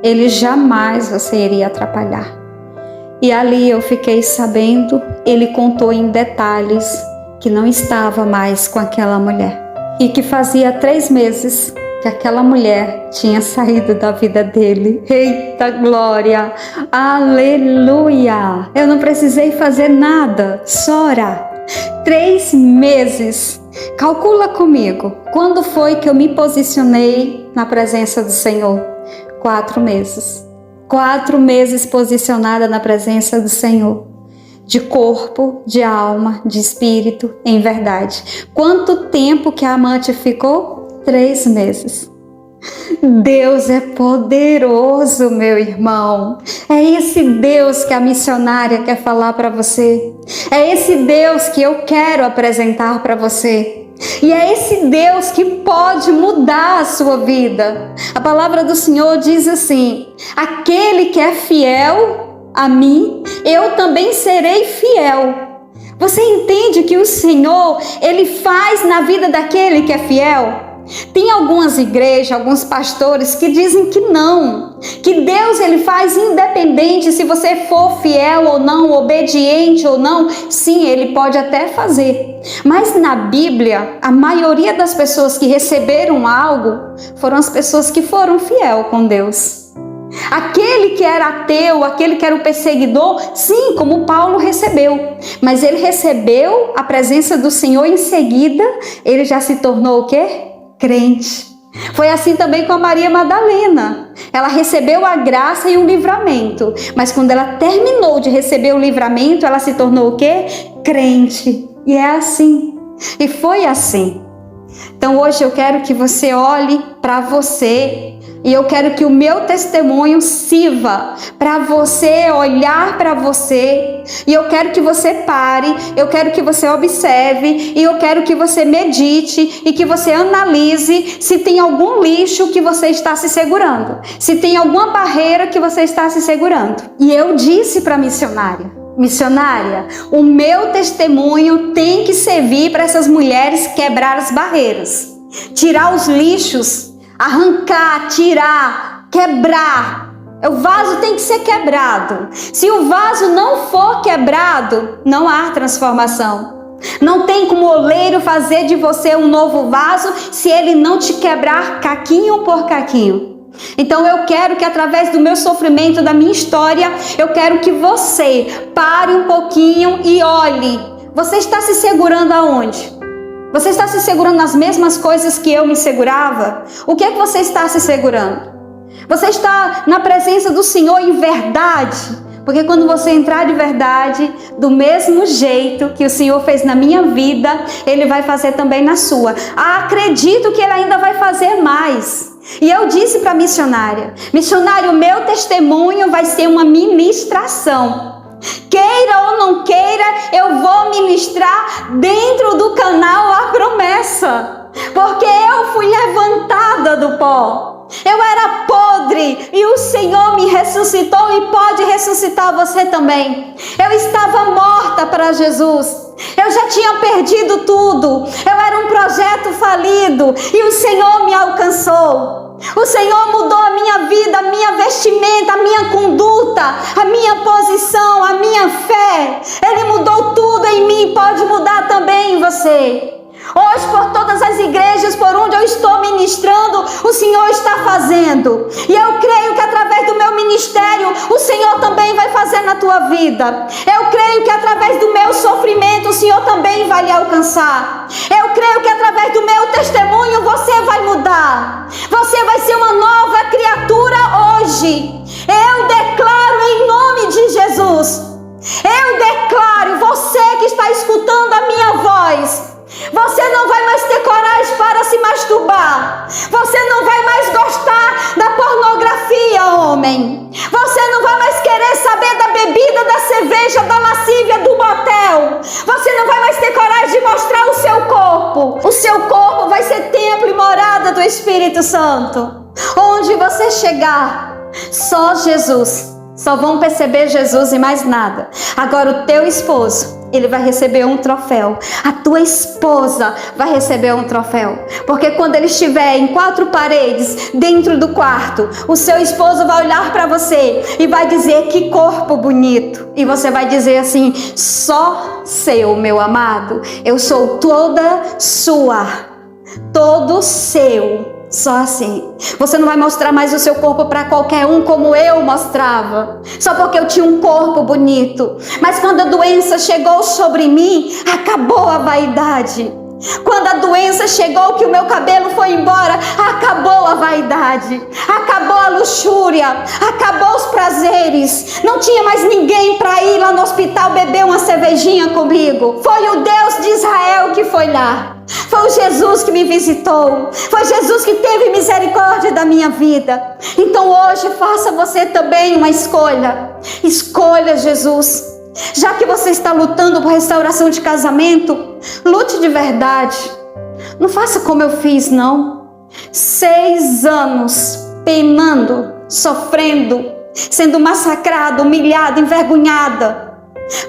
Ele jamais você iria atrapalhar. E ali eu fiquei sabendo, ele contou em detalhes que não estava mais com aquela mulher. E que fazia 3 meses que aquela mulher tinha saído da vida dele. Eita glória! Aleluia! Eu não precisei fazer nada, só orar. 3 meses. Calcula comigo. Quando foi que eu me posicionei na presença do Senhor? 4 meses. 4 meses posicionada na presença do Senhor. De corpo, de alma, de espírito, em verdade. Quanto tempo que a amante ficou? 3 meses. Deus é poderoso, meu irmão. É esse Deus que a missionária quer falar para você. É esse Deus que eu quero apresentar para você. E é esse Deus que pode mudar a sua vida. A palavra do Senhor diz assim: aquele que é fiel a mim, eu também serei fiel. Você entende que o Senhor, Ele faz na vida daquele que é fiel? Tem algumas igrejas, alguns pastores que dizem que não, que Deus ele faz independente se você for fiel ou não, obediente ou não. Sim, ele pode até fazer, mas na Bíblia, a maioria das pessoas que receberam algo foram as pessoas que foram fiel com Deus. Aquele que era ateu, aquele que era o perseguidor, sim, como Paulo recebeu, mas ele recebeu a presença do Senhor em seguida, ele já se tornou o quê? Crente. Foi assim também com a Maria Madalena. Ela recebeu a graça e o livramento, mas quando ela terminou de receber o livramento, ela se tornou o quê? Crente. E é assim. E foi assim. Então hoje eu quero que você olhe para você. E eu quero que o meu testemunho sirva para você olhar para você. E eu quero que você pare, eu quero que você observe, e eu quero que você medite e que você analise se tem algum lixo que você está se segurando, se tem alguma barreira que você está se segurando. E eu disse para a missionária: missionária, o meu testemunho tem que servir para essas mulheres quebrar as barreiras, tirar os lixos, arrancar, tirar, quebrar. O vaso tem que ser quebrado. Se o vaso não for quebrado, não há transformação. Não tem como o oleiro fazer de você um novo vaso se ele não te quebrar caquinho por caquinho. Então eu quero que através do meu sofrimento, da minha história, eu quero que você pare um pouquinho e olhe. Você está se segurando aonde? Você está se segurando nas mesmas coisas que eu me segurava? O que é que você está se segurando? Você está na presença do Senhor em verdade? Porque quando você entrar de verdade, do mesmo jeito que o Senhor fez na minha vida, Ele vai fazer também na sua. Acredito que Ele ainda vai fazer mais. E eu disse para a missionária: missionária, o meu testemunho vai ser uma ministração. Queira ou não queira, eu vou ministrar dentro do canal A Promessa, porque eu fui levantada do pó. Eu era podre e o Senhor me ressuscitou e pode ressuscitar você também. Eu estava morta para Jesus. Eu já tinha perdido tudo. Eu era um projeto falido e o Senhor me alcançou. O Senhor mudou a minha vida, a minha vestimenta, a minha conduta, a minha posição, a minha fé. Ele mudou tudo em mim, pode mudar também em você. Hoje, por todas as igrejas por onde eu estou ministrando, o Senhor está fazendo. E eu creio que através do meu ministério, o Senhor também vai fazer na tua vida. Eu creio que através do meu sofrimento, o Senhor também vai lhe alcançar. Eu creio que através do meu testemunho, você vai mudar. Você vai ser uma nova criatura hoje. Eu declaro em nome de Jesus. Eu declaro, você que está escutando a minha voz, você não vai mais ter coragem para se masturbar. Você não vai mais gostar da pornografia, homem. Você não vai mais querer saber da bebida, da cerveja, da lascívia, do motel. Você não vai mais ter coragem de mostrar o seu corpo. O seu corpo vai ser templo e morada do Espírito Santo. Onde você chegar, só Jesus. Só vão perceber Jesus e mais nada. Agora o teu esposo, ele vai receber um troféu. A tua esposa vai receber um troféu. Porque quando ele estiver em 4 paredes, dentro do quarto, o seu esposo vai olhar para você e vai dizer: que corpo bonito. E você vai dizer assim: só seu, meu amado. Eu sou toda sua. Todo seu. Só assim. Você não vai mostrar mais o seu corpo para qualquer um como eu mostrava, só porque eu tinha um corpo bonito. Mas quando a doença chegou sobre mim, acabou a vaidade. Quando a doença chegou, que o meu cabelo foi embora, acabou a vaidade, acabou a luxúria, acabou os prazeres. Não tinha mais ninguém para ir lá no hospital beber uma cervejinha comigo. Foi o Deus de Israel que foi lá. Foi o Jesus que me visitou. Foi Jesus que teve misericórdia da minha vida. Então hoje faça você também uma escolha. Escolha Jesus. Já que você está lutando por restauração de casamento, lute de verdade. Não faça como eu fiz, não. 6 anos penando, sofrendo, sendo massacrada, humilhada, envergonhada,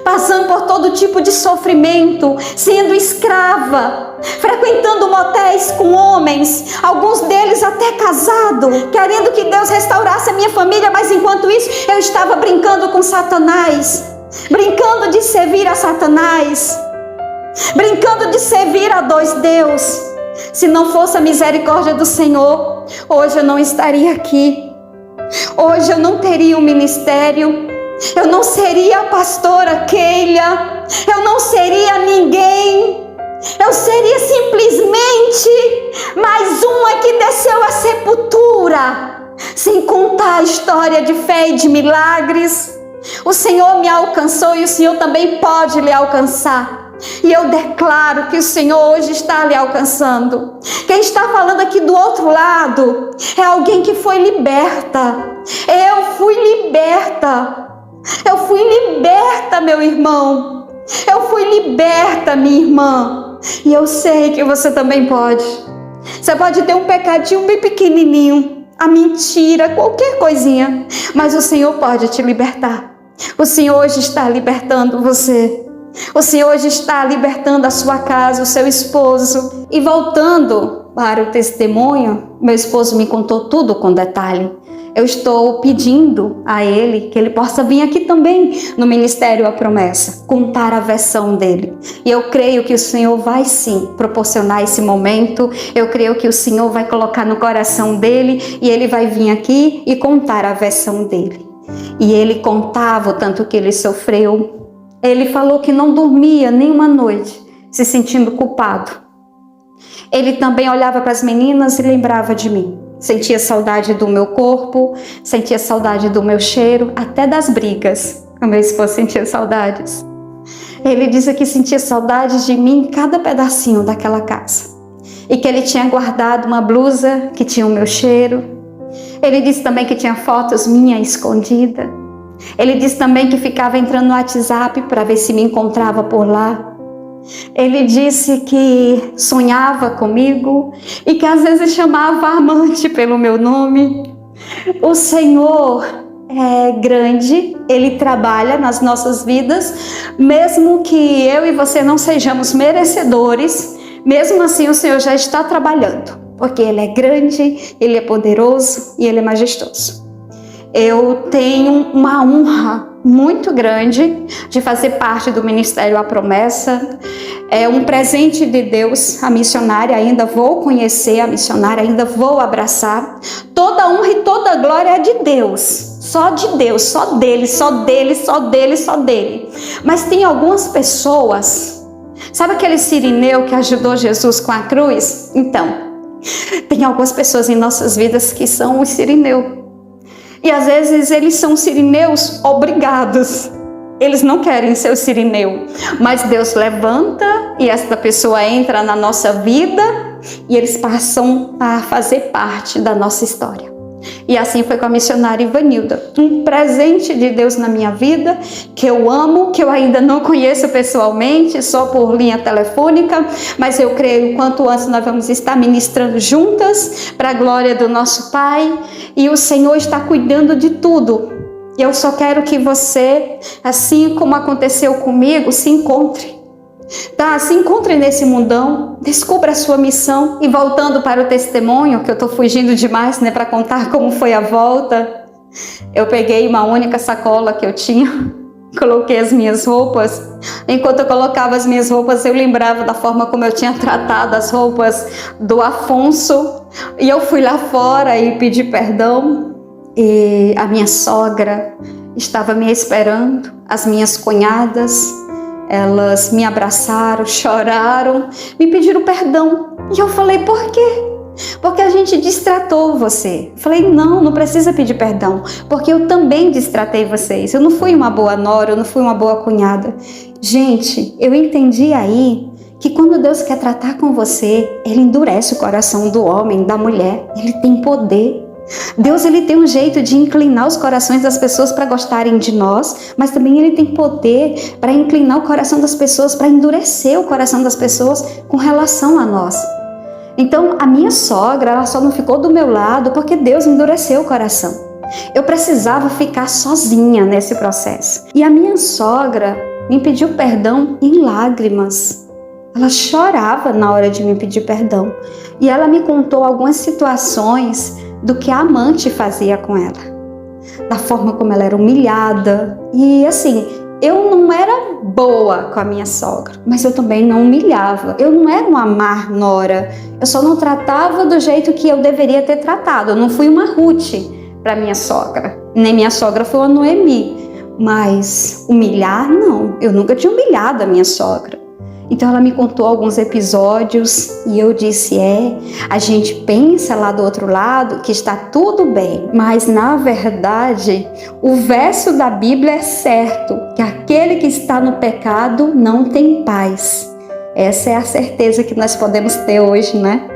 passando por todo tipo de sofrimento, sendo escrava, frequentando motéis com homens, alguns deles até casados, querendo que Deus restaurasse a minha família, mas enquanto isso eu estava brincando com Satanás, brincando de servir a Satanás, brincando de servir a 2 deuses. Se não fosse a misericórdia do Senhor, hoje eu não estaria aqui. Hoje eu não teria um ministério. Eu não seria a pastora Keila. Eu não seria ninguém. Eu seria simplesmente mais uma que desceu à sepultura. Sem contar a história de fé e de milagres. O Senhor me alcançou e o Senhor também pode lhe alcançar. E eu declaro que o Senhor hoje está lhe alcançando. Quem está falando aqui do outro lado é alguém que foi liberta. Eu fui liberta. Eu fui liberta, meu irmão. Eu fui liberta, minha irmã. E eu sei que você também pode. Você pode ter um pecadinho bem pequenininho, a mentira, qualquer coisinha, mas o Senhor pode te libertar. O Senhor hoje está libertando você. O Senhor hoje está libertando a sua casa, o seu esposo. E voltando para o testemunho, meu esposo me contou tudo com detalhe. Eu estou pedindo a ele que ele possa vir aqui também no Ministério A Promessa, contar a versão dele. E eu creio que o Senhor vai sim proporcionar esse momento. Eu creio que o Senhor vai colocar no coração dele e ele vai vir aqui e contar a versão dele. E ele contava o tanto que ele sofreu. Ele falou que não dormia nenhuma noite, se sentindo culpado. Ele também olhava para as meninas e lembrava de mim. Sentia saudade do meu corpo, sentia saudade do meu cheiro, até das brigas. O meu esposo sentia saudades. Ele disse que sentia saudade de mim em cada pedacinho daquela casa. E que ele tinha guardado uma blusa que tinha o meu cheiro. Ele disse também que tinha fotos minhas escondidas. Ele disse também que ficava entrando no WhatsApp para ver se me encontrava por lá. Ele disse que sonhava comigo e que às vezes chamava a amante pelo meu nome. O Senhor é grande, Ele trabalha nas nossas vidas, mesmo que eu e você não sejamos merecedores, mesmo assim o Senhor já está trabalhando, porque Ele é grande, Ele é poderoso e Ele é majestoso. Eu tenho uma honra muito grande de fazer parte do Ministério A Promessa. É um presente de Deus, a missionária. Ainda vou conhecer a missionária, ainda vou abraçar. Toda honra e toda glória é de Deus, só de Deus, só dele, só dele, só dele, só dele. Mas tem algumas pessoas, sabe aquele sirineu que ajudou Jesus com a cruz? Então, tem algumas pessoas em nossas vidas que são os sirineus. E às vezes eles são sirineus obrigados. Eles não querem ser o sirineu. Mas Deus levanta e esta pessoa entra na nossa vida e eles passam a fazer parte da nossa história. E assim foi com a missionária Ivanilda. Um presente de Deus na minha vida, que eu amo, que eu ainda não conheço pessoalmente, só por linha telefônica, mas eu creio quanto antes nós vamos estar ministrando juntas para a glória do nosso Pai, e o Senhor está cuidando de tudo. E eu só quero que você, assim como aconteceu comigo, se encontre. Tá? Se encontre nesse mundão, descubra a sua missão. E voltando para o testemunho, que eu estou fugindo demais, né, para contar como foi a volta, eu peguei uma única sacola que eu tinha, coloquei as minhas roupas. Enquanto eu colocava as minhas roupas, eu lembrava da forma como eu tinha tratado as roupas do Afonso, e eu fui lá fora e pedi perdão, e a minha sogra estava me esperando, as minhas cunhadas. Elas me abraçaram, choraram, me pediram perdão. E eu falei, por quê? Porque a gente destratou você. Falei, não precisa pedir perdão, porque eu também destratei vocês. Eu não fui uma boa nora, eu não fui uma boa cunhada. Gente, eu entendi aí que quando Deus quer tratar com você, Ele endurece o coração do homem, da mulher. Ele tem poder. Deus, ele tem um jeito de inclinar os corações das pessoas para gostarem de nós, mas também ele tem poder para inclinar o coração das pessoas, para endurecer o coração das pessoas com relação a nós. Então, a minha sogra, ela só não ficou do meu lado porque Deus endureceu o coração. Eu precisava ficar sozinha nesse processo. E a minha sogra me pediu perdão em lágrimas. Ela chorava na hora de me pedir perdão. E ela me contou algumas situações do que a amante fazia com ela, da forma como ela era humilhada. E assim, eu não era boa com a minha sogra, mas eu também não humilhava. Eu não era uma má nora, eu só não tratava do jeito que eu deveria ter tratado. Eu não fui uma Ruth para minha sogra, nem minha sogra foi uma Noemi, mas humilhar não, eu nunca tinha humilhado a minha sogra. Então ela me contou alguns episódios e eu disse, a gente pensa lá do outro lado que está tudo bem, mas na verdade o verso da Bíblia é certo, que aquele que está no pecado não tem paz. Essa é a certeza que nós podemos ter hoje, né?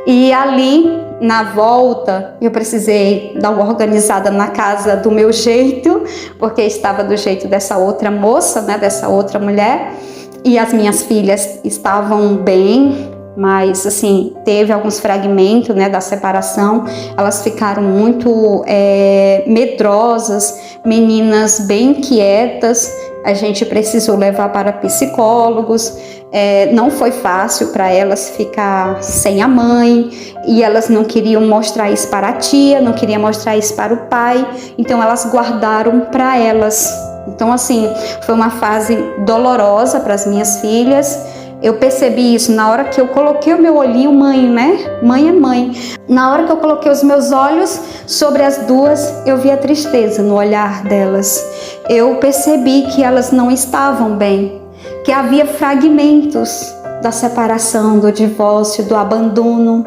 E ali, na volta, eu precisei dar uma organizada na casa do meu jeito, porque estava do jeito dessa outra moça, né, dessa outra mulher. E as minhas filhas estavam bem, mas assim, teve alguns fragmentos, né, da separação. Elas ficaram muito medrosas, meninas bem quietas. A gente precisou levar para psicólogos. Não foi fácil para elas ficar sem a mãe, e elas não queriam mostrar isso para a tia, não queriam mostrar isso para o pai, então elas guardaram para elas. Então assim, foi uma fase dolorosa para as minhas filhas. Eu percebi isso na hora que eu coloquei o meu olhinho, mãe, né? Mãe é mãe. Na hora que eu coloquei os meus olhos sobre as duas, eu vi a tristeza no olhar delas. Eu percebi que elas não estavam bem, que havia fragmentos da separação, do divórcio, do abandono.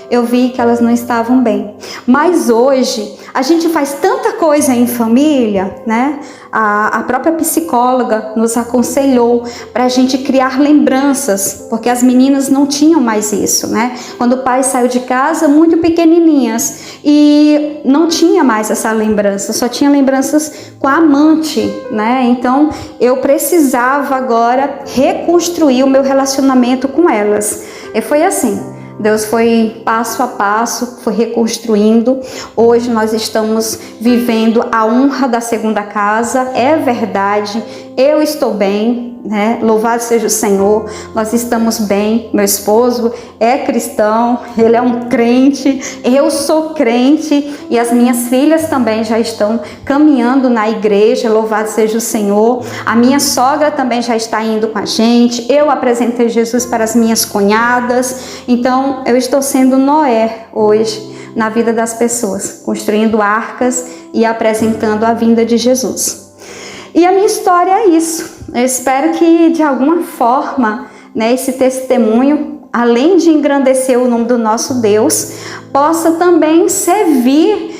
Eu vi que elas não estavam bem. Mas hoje, a gente faz tanta coisa em família, né? A própria psicóloga nos aconselhou para a gente criar lembranças, porque as meninas não tinham mais isso, né? Quando o pai saiu de casa, muito pequenininhas, e não tinha mais essa lembrança, só tinha lembranças com a amante, né? Então, eu precisava agora reconstruir o meu relacionamento com elas. E foi assim. Deus foi passo a passo, foi reconstruindo. Hoje nós estamos vivendo a honra da segunda casa. É verdade, eu estou bem, né? Louvado seja o Senhor, nós estamos bem. Meu esposo é cristão, ele é um crente, eu sou crente e as minhas filhas também já estão caminhando na igreja. Louvado seja o Senhor. A minha sogra também já está indo com a gente. Eu apresentei Jesus para as minhas cunhadas. Então eu estou sendo Noé hoje na vida das pessoas, construindo arcas e apresentando a vinda de Jesus. E a minha história é isso. Eu espero que de alguma forma, né, esse testemunho, além de engrandecer o nome do nosso Deus, possa também servir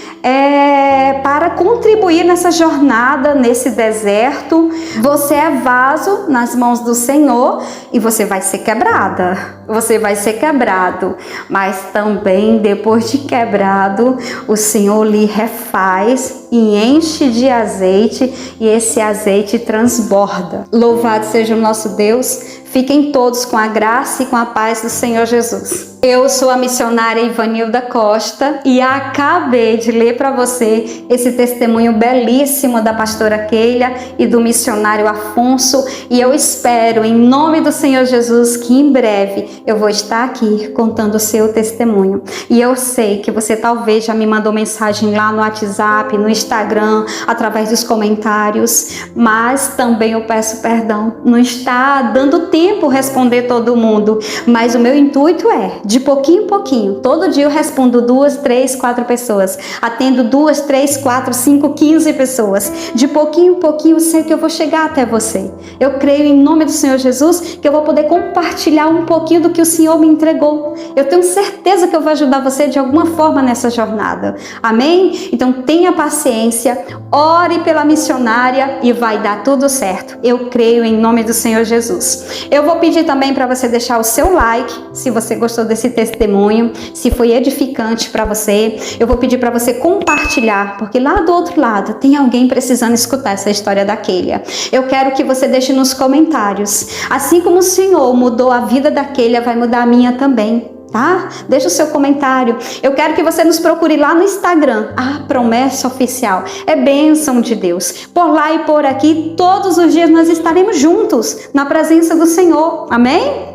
para contribuir nessa jornada, nesse deserto. Você é vaso nas mãos do Senhor e você vai ser quebrada, você vai ser quebrado, mas também depois de quebrado, o Senhor lhe refaz e enche de azeite e esse azeite transborda. Louvado seja o nosso Deus. Fiquem todos com a graça e com a paz do Senhor Jesus. Eu sou a missionária Ivanilda Costa e acabei de ler para você esse testemunho belíssimo da pastora Keila e do missionário Afonso, e eu espero, em nome do Senhor Jesus, que em breve eu vou estar aqui contando o seu testemunho. E eu sei que você talvez já me mandou mensagem lá no WhatsApp, no Instagram, através dos comentários, mas também eu peço perdão, não está dando tempo responder todo mundo, mas o meu intuito é, de pouquinho em pouquinho, todo dia eu respondo 2, 3, 4 pessoas, atendo 2, 3, 4, 5, 15 pessoas, de pouquinho em pouquinho eu sei que eu vou chegar até você. Eu creio em nome do Senhor Jesus que eu vou poder compartilhar um pouquinho do que o Senhor me entregou. Eu tenho certeza que eu vou ajudar você de alguma forma nessa jornada, amém? Então tenha paciência, ore pela missionária e vai dar tudo certo. Eu creio em nome do Senhor Jesus. Eu vou pedir também para você deixar o seu like, se você gostou desse testemunho, se foi edificante para você. Eu vou pedir para você compartilhar, porque lá do outro lado tem alguém precisando escutar essa história da Keila. Eu quero que você deixe nos comentários. Assim como o Senhor mudou a vida da Keila, vai mudar a minha também. Tá? Deixa o seu comentário. Eu quero que você nos procure lá no Instagram, a Promessa Oficial. É bênção de Deus. Por lá e por aqui, todos os dias nós estaremos juntos na presença do Senhor. Amém?